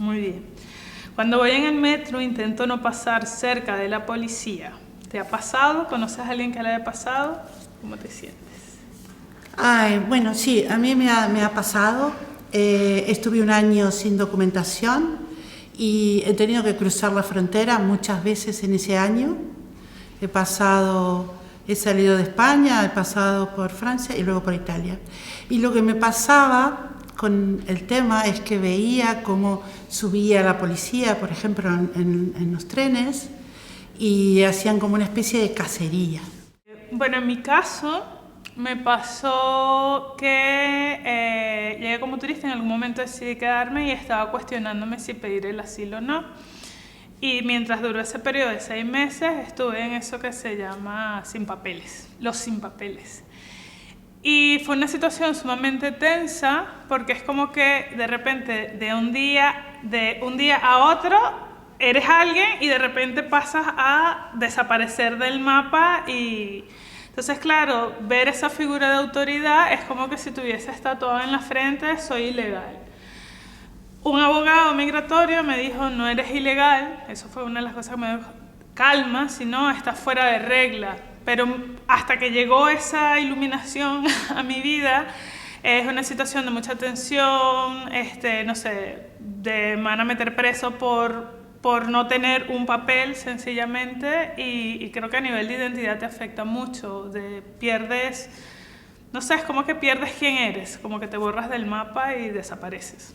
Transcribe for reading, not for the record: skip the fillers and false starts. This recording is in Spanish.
Muy bien. Cuando voy en el metro intento no pasar cerca de la policía. ¿Te ha pasado? ¿Conoces a alguien que le haya pasado? ¿Cómo te sientes? Ay, bueno, sí, a mí me ha pasado. Estuve un año sin documentación y he tenido que cruzar la frontera muchas veces en ese año. He salido de España, he pasado por Francia y luego por Italia. Y lo que me pasaba con el tema es que veía cómo subía la policía, por ejemplo, en los trenes, y hacían como una especie de cacería. Bueno, en mi caso me pasó que llegué como turista, en algún momento decidí quedarme y estaba cuestionándome si pedir el asilo o no. Y mientras duró ese periodo de 6 meses estuve en eso que se llama sin papeles, los sin papeles. Y fue una situación sumamente tensa porque es como que de repente de un día a otro eres alguien y de repente pasas a desaparecer del mapa. Y entonces, claro, ver esa figura de autoridad es como que si tuviese tatuado en la frente: soy ilegal. Un abogado migratorio me dijo: no eres ilegal. Eso fue una de las cosas que me dijo: calma, si no, estás fuera de regla. Pero hasta que llegó esa iluminación a mi vida, es una situación de mucha tensión, no sé, me van a meter preso por no tener un papel sencillamente, y creo que a nivel de identidad te afecta mucho, pierdes, no sé, es como que pierdes quién eres, como que te borras del mapa y desapareces.